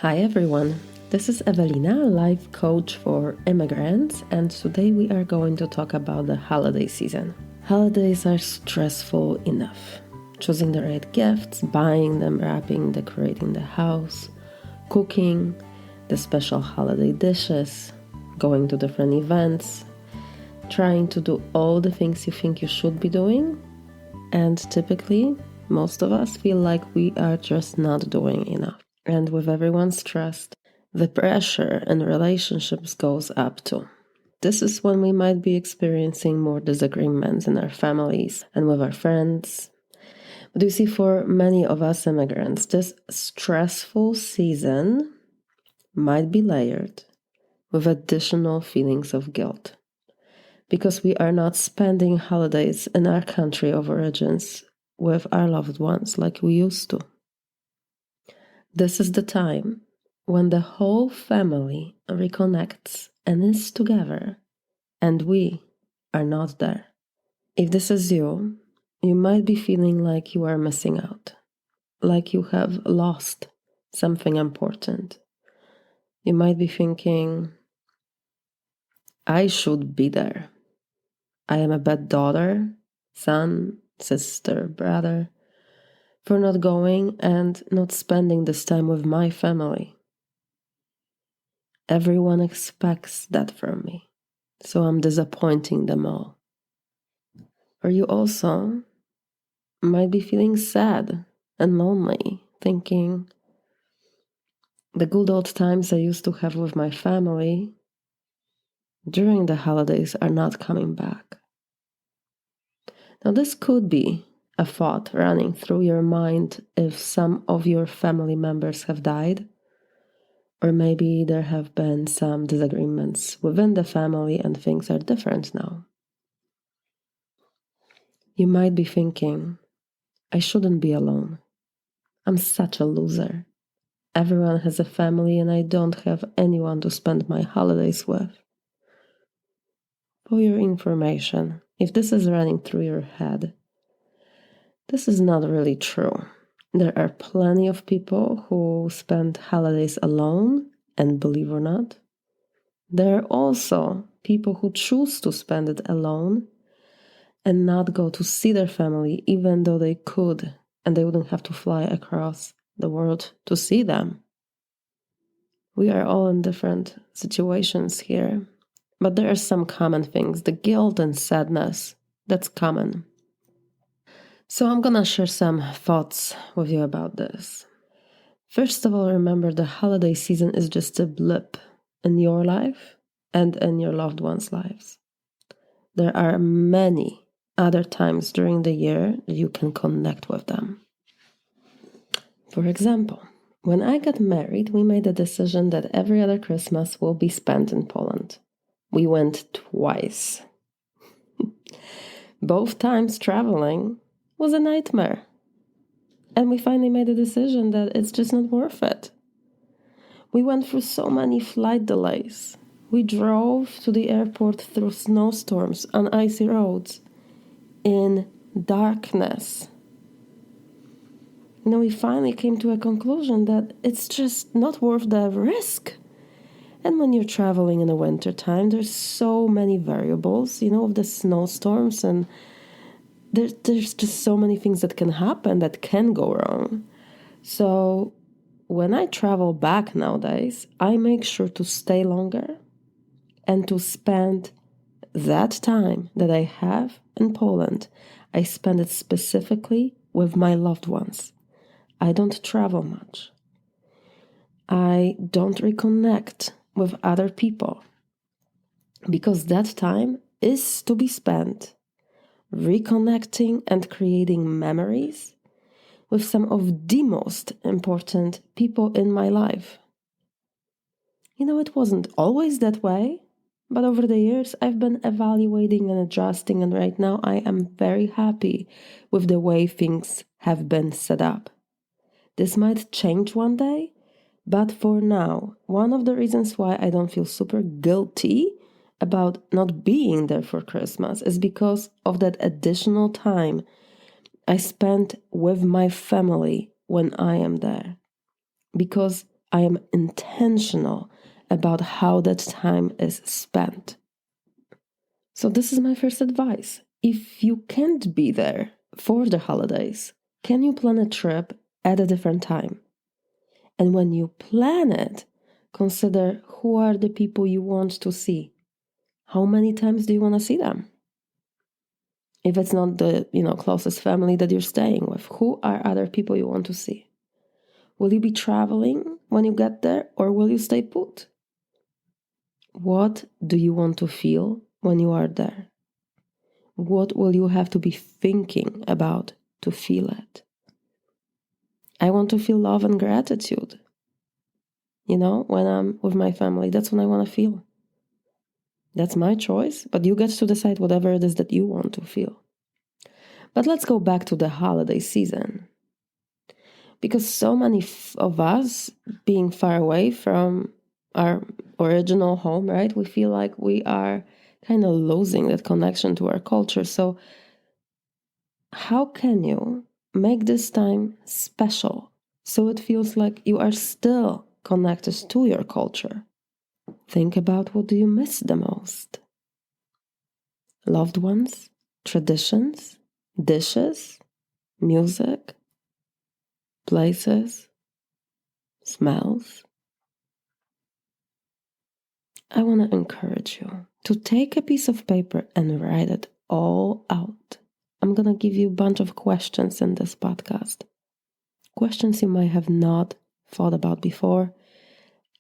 Hi everyone, this is Evelina, life coach for immigrants, and today we are going to talk about the holiday season. Holidays are stressful enough. Choosing the right gifts, buying them, wrapping, decorating the house, cooking, the special holiday dishes, going to different events, trying to do all the things you think you should be doing, and typically, most of us feel like we are just not doing enough. And with everyone's trust, the pressure in relationships goes up too. This is when we might be experiencing more disagreements in our families and with our friends. But you see, for many of us immigrants, this stressful season might be layered with additional feelings of guilt because we are not spending holidays in our country of origins with our loved ones like we used to. This is the time when the whole family reconnects and is together, and we are not there. If this is you, you might be feeling like you are missing out, like you have lost something important. You might be thinking, I should be there. I am a bad daughter, son, sister, brother, for not going and not spending this time with my family. Everyone expects that from me, so I'm disappointing them all. Or you also might be feeling sad and lonely, thinking, the good old times I used to have with my family during the holidays are not coming back. Now, this could be a thought running through your mind if some of your family members have died, or maybe there have been some disagreements within the family and things are different now. You might be thinking, I shouldn't be alone. I'm such a loser. Everyone has a family and I don't have anyone to spend my holidays with. For your information, if this is running through your head, this is not really true. There are plenty of people who spend holidays alone, and believe it or not, there are also people who choose to spend it alone and not go to see their family even though they could, and they wouldn't have to fly across the world to see them. We are all in different situations here, but there are some common things. The guilt and sadness, that's common. So I'm gonna share some thoughts with you about this. First of all, remember the holiday season is just a blip in your life and in your loved ones' lives. There are many other times during the year that you can connect with them. For example, when I got married, we made a decision that every other Christmas will be spent in Poland. We went twice. Both times traveling was a nightmare. And we finally made a decision that it's just not worth it. We went through so many flight delays. We drove to the airport through snowstorms on icy roads in darkness. We finally came to a conclusion that it's just not worth the risk. And when you're traveling in the winter time, there's so many variables, of the snowstorms, and there's just so many things that can happen that can go wrong. So when I travel back nowadays, I make sure to stay longer and to spend that time that I have in Poland, I spend it specifically with my loved ones. I don't travel much. I don't reconnect with other people because that time is to be spent reconnecting and creating memories with some of the most important people in my life. It wasn't always that way, but over the years I've been evaluating and adjusting, and right now I am very happy with the way things have been set up. This might change one day, but for now, one of the reasons why I don't feel super guilty about not being there for Christmas is because of that additional time I spend with my family when I am there. Because I am intentional about how that time is spent. So this is my first advice. If you can't be there for the holidays, can you plan a trip at a different time? And when you plan it, consider who are the people you want to see. How many times do you want to see them? If it's not the, closest family that you're staying with, who are other people you want to see? Will you be traveling when you get there, or will you stay put? What do you want to feel when you are there? What will you have to be thinking about to feel it? I want to feel love and gratitude. When I'm with my family, that's what I want to feel. That's my choice, but you get to decide whatever it is that you want to feel. But let's go back to the holiday season. Because so many of us, being far away from our original home, right, we feel like we are kind of losing that connection to our culture. So how can you make this time special so it feels like you are still connected to your culture? Think about, what do you miss the most? Loved ones, traditions, dishes, music, places, smells. I want to encourage you to take a piece of paper and write it all out. I'm going to give you a bunch of questions in this podcast. Questions you might have not thought about before.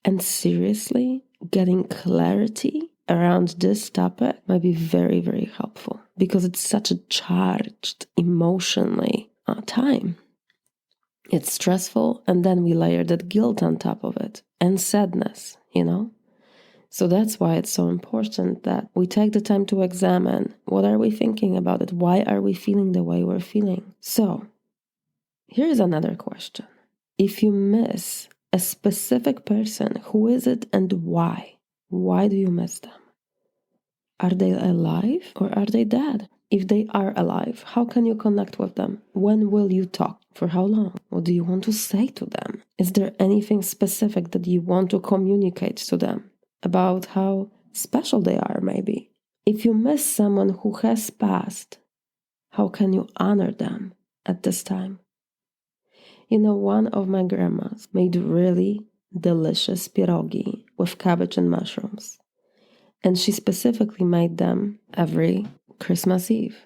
And seriously, getting clarity around this topic might be very, very helpful because it's such a charged emotionally time. It's stressful, and then we layer that guilt on top of it and sadness, So that's why it's so important that we take the time to examine what are we thinking about it? Why are we feeling the way we're feeling? So here's another question. If you miss a specific person, who is it and why? Why do you miss them? Are they alive or are they dead? If they are alive, how can you connect with them? When will you talk? For how long? What do you want to say to them? Is there anything specific that you want to communicate to them about how special they are, maybe? If you miss someone who has passed, how can you honor them at this time? One of my grandmas made really delicious pierogi with cabbage and mushrooms. And she specifically made them every Christmas Eve.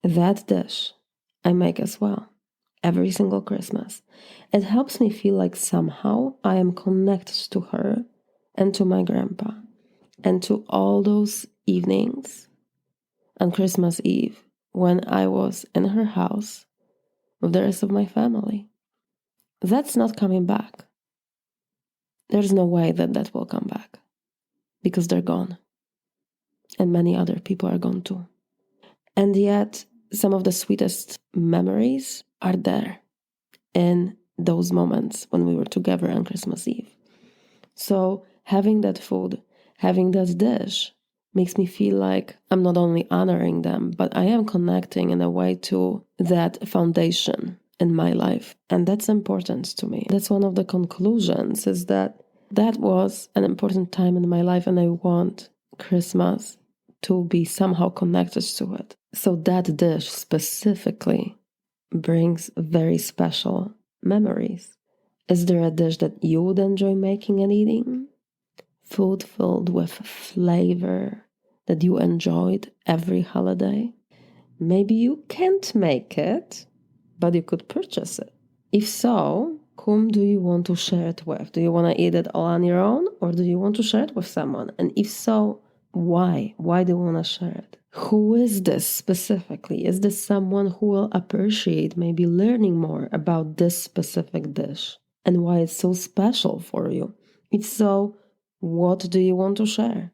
That dish I make as well, every single Christmas. It helps me feel like somehow I am connected to her and to my grandpa and to all those evenings on Christmas Eve when I was in her house with the rest of my family. That's not coming back. There's no way that that will come back because they're gone. And many other people are gone too. And yet, some of the sweetest memories are there in those moments when we were together on Christmas Eve. So having that food, having that dish makes me feel like I'm not only honoring them, but I am connecting in a way to that foundation in my life. And that's important to me. That's one of the conclusions, is that was an important time in my life and I want Christmas to be somehow connected to it. So that dish specifically brings very special memories. Is there a dish that you would enjoy making and eating? Food filled with flavor that you enjoyed every holiday? Maybe you can't make it, but you could purchase it. If so, whom do you want to share it with? Do you want to eat it all on your own, or do you want to share it with someone? And if so, why? Why do you want to share it? Who is this specifically? Is this someone who will appreciate maybe learning more about this specific dish and why it's so special for you? If so, what do you want to share?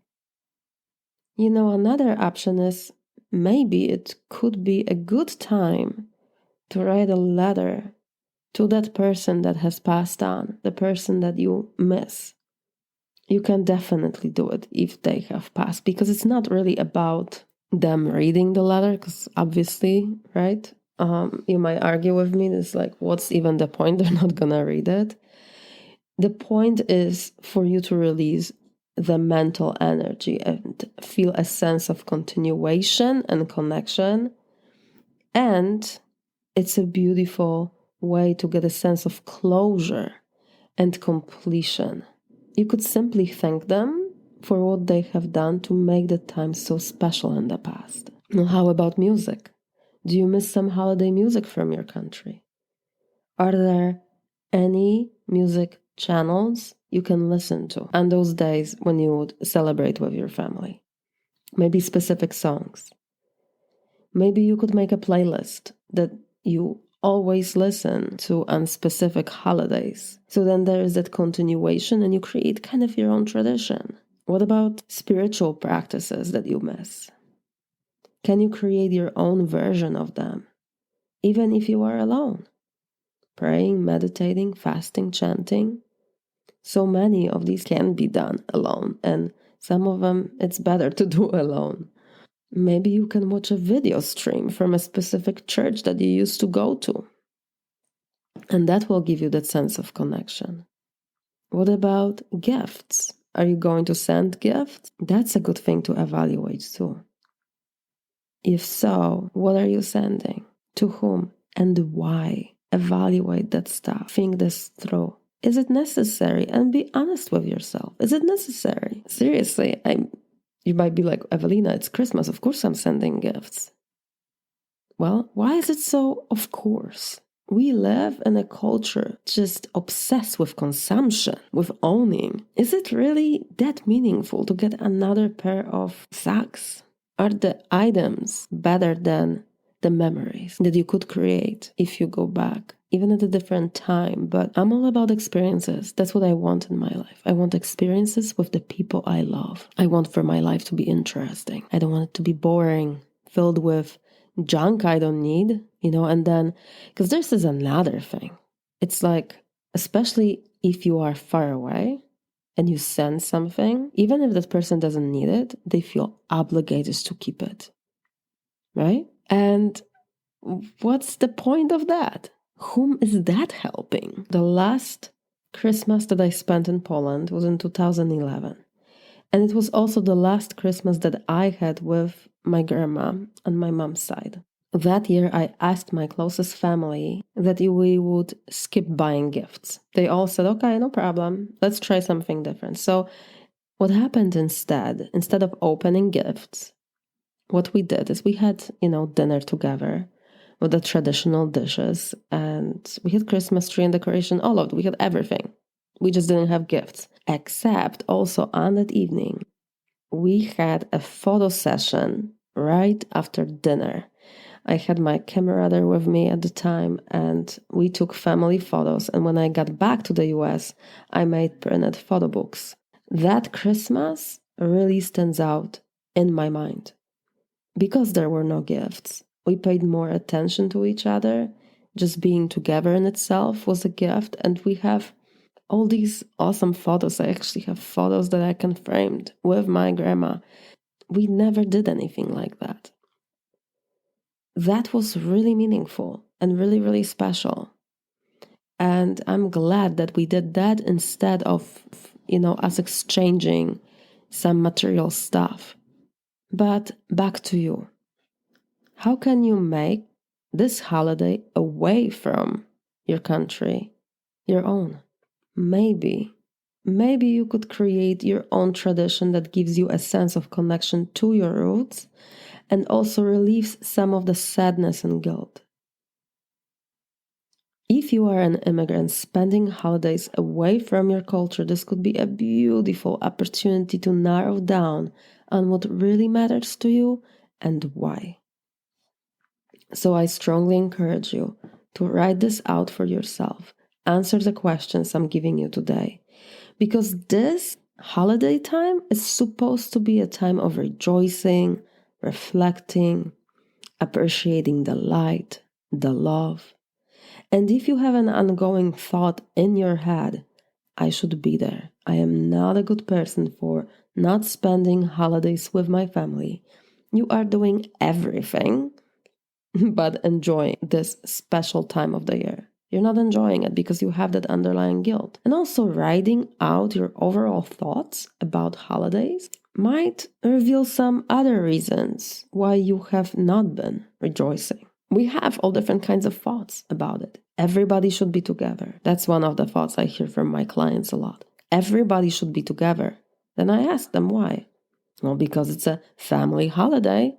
Another option is maybe it could be a good time to write a letter to that person that has passed on, the person that you miss. You can definitely do it if they have passed, because it's not really about them reading the letter, because obviously, right? You might argue with me, it's like, what's even the point? They're not gonna read it. The point is for you to release the mental energy and feel a sense of continuation and connection. And it's a beautiful way to get a sense of closure and completion. You could simply thank them for what they have done to make the time so special in the past. Now, how about music? Do you miss some holiday music from your country? Are there any music channels you can listen to on those days when you would celebrate with your family? Maybe specific songs. Maybe you could make a playlist that you always listen to on specific holidays. So then there is that continuation and you create kind of your own tradition. What about spiritual practices that you miss? Can you create your own version of them, even if you are alone? Praying, meditating, fasting, chanting. So many of these can be done alone, and some of them it's better to do alone. Maybe you can watch a video stream from a specific church that you used to go to, and that will give you that sense of connection. What about gifts? Are you going to send gifts? That's a good thing to evaluate too. If so, what are you sending? To whom? And why? Evaluate that stuff. Think this through. Is it necessary? And be honest with yourself. Is it necessary? Seriously, you might be like, Evelina, it's Christmas. Of course I'm sending gifts. Well, why is it so of course? We live in a culture just obsessed with consumption, with owning. Is it really that meaningful to get another pair of socks? Are the items better than the memories that you could create if you go back, even at a different time? But I'm all about experiences. That's what I want in my life. I want experiences with the people I love. I want for my life to be interesting. I don't want it to be boring, filled with junk I don't need, and then, because this is another thing. It's like, especially if you are far away, and you send something, even if that person doesn't need it, they feel obligated to keep it, right? And what's the point of that? Whom is that helping? The last Christmas that I spent in Poland was in 2011. And it was also the last Christmas that I had with my grandma on my mom's side. That year, I asked my closest family that we would skip buying gifts. They all said, okay, no problem. Let's try something different. So what happened instead of opening gifts, what we did is we had, dinner together with the traditional dishes. And we had Christmas tree and decoration, all of it. We had everything. We just didn't have gifts. Except also on that evening, we had a photo session right after dinner. I had my camera there with me at the time, and we took family photos. And when I got back to the US, I made printed photo books. That Christmas really stands out in my mind because there were no gifts. We paid more attention to each other. Just being together in itself was a gift. And we have all these awesome photos. I actually have photos that I can framed with my grandma. We never did anything like that. That was really meaningful and really, really special. And I'm glad that we did that instead of, us exchanging some material stuff. But back to you. How can you make this holiday away from your country your own? Maybe you could create your own tradition that gives you a sense of connection to your roots and also relieves some of the sadness and guilt. If you are an immigrant spending holidays away from your culture, this could be a beautiful opportunity to narrow down on what really matters to you and why. So I strongly encourage you to write this out for yourself. Answer the questions I'm giving you today. Because this holiday time is supposed to be a time of rejoicing, reflecting, appreciating the light, the love. And if you have an ongoing thought in your head, I should be there. I am not a good person for not spending holidays with my family. You are doing everything but enjoying this special time of the year. You're not enjoying it because you have that underlying guilt. And also writing out your overall thoughts about holidays might reveal some other reasons why you have not been rejoicing. We have all different kinds of thoughts about it. Everybody should be together. That's one of the thoughts I hear from my clients a lot. Everybody should be together. Then I ask them why. Well, because it's a family holiday.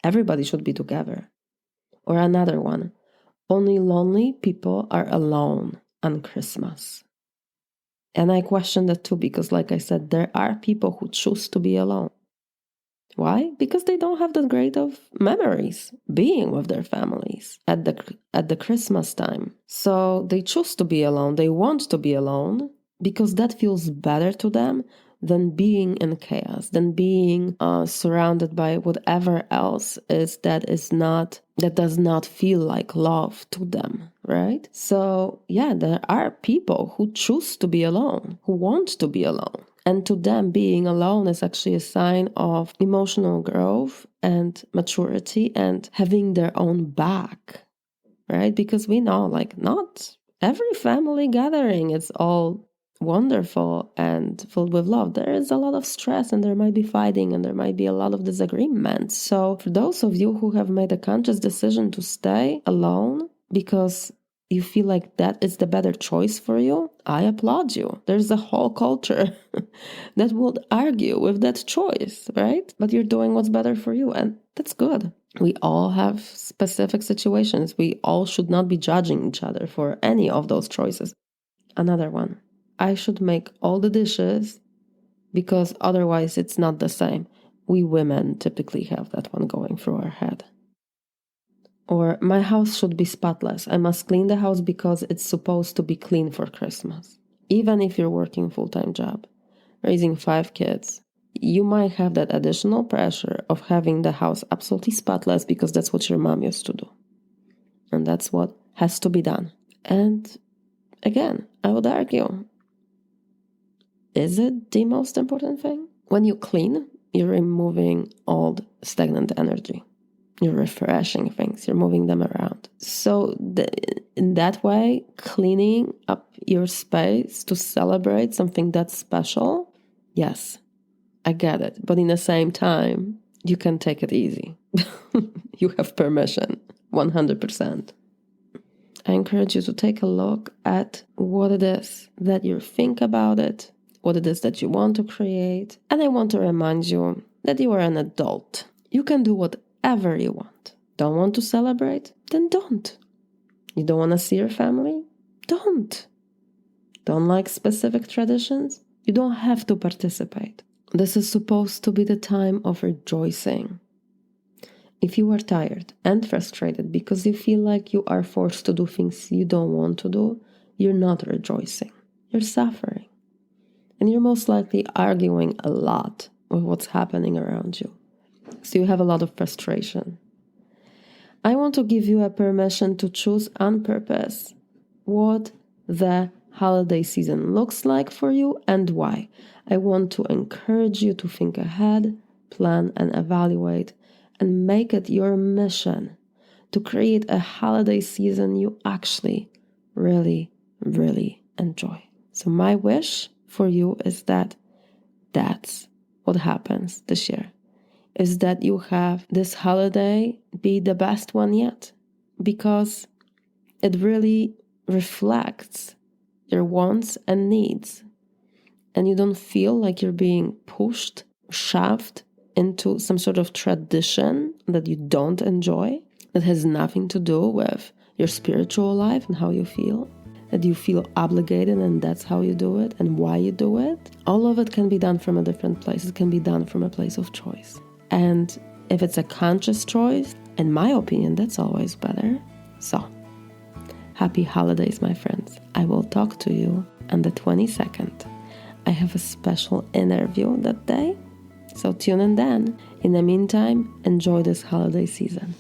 Everybody should be together. Or another one. Only lonely people are alone on Christmas. And I question that too because, like I said, there are people who choose to be alone. Why? Because they don't have that great of memories being with their families at the Christmas time. So they choose to be alone. They want to be alone because that feels better to them than being in chaos, than being surrounded by whatever else is that does not feel like love to them, right? So yeah, there are people who choose to be alone, who want to be alone. And to them, being alone is actually a sign of emotional growth and maturity and having their own back, right? Because we know, like, not every family gathering is all wonderful and filled with love. There is a lot of stress and there might be fighting and there might be a lot of disagreements. So for those of you who have made a conscious decision to stay alone because you feel like that is the better choice for you, I applaud you. There's a whole culture that would argue with that choice, right? But you're doing what's better for you, and that's good. We all have specific situations. We all should not be judging each other for any of those choices. Another one. I should make all the dishes because otherwise it's not the same. We women typically have that one going through our head. Or my house should be spotless. I must clean the house because it's supposed to be clean for Christmas. Even if you're working a full-time job, raising 5 kids, you might have that additional pressure of having the house absolutely spotless because that's what your mom used to do. And that's what has to be done. And again, I would argue, is it the most important thing? When you clean, you're removing old stagnant energy. You're refreshing things. You're moving them around. So in that way, cleaning up your space to celebrate something that's special, yes, I get it. But in the same time, you can take it easy. You have permission, 100%. I encourage you to take a look at what it is that you think about it, what it is that you want to create. And I want to remind you that you are an adult. You can do whatever you want. Don't want to celebrate? Then don't. You don't want to see your family? Don't. Don't like specific traditions? You don't have to participate. This is supposed to be the time of rejoicing. If you are tired and frustrated because you feel like you are forced to do things you don't want to do, you're not rejoicing. You're suffering. And you're most likely arguing a lot with what's happening around you. So you have a lot of frustration. I want to give you a permission to choose on purpose what the holiday season looks like for you and why. I want to encourage you to think ahead, plan and evaluate, and make it your mission to create a holiday season you actually really, really enjoy. So my wish for you is that that's what happens this year, is that you have this holiday be the best one yet, because it really reflects your wants and needs, and you don't feel like you're being pushed, shoved into some sort of tradition that you don't enjoy, that has nothing to do with your spiritual life and how you feel, that you feel obligated and that's how you do it and why you do it. All of it can be done from a different place. It can be done from a place of choice. And if it's a conscious choice, in my opinion, that's always better. So, happy holidays, my friends. I will talk to you on the 22nd. I have a special interview that day, so tune in then. In the meantime, enjoy this holiday season.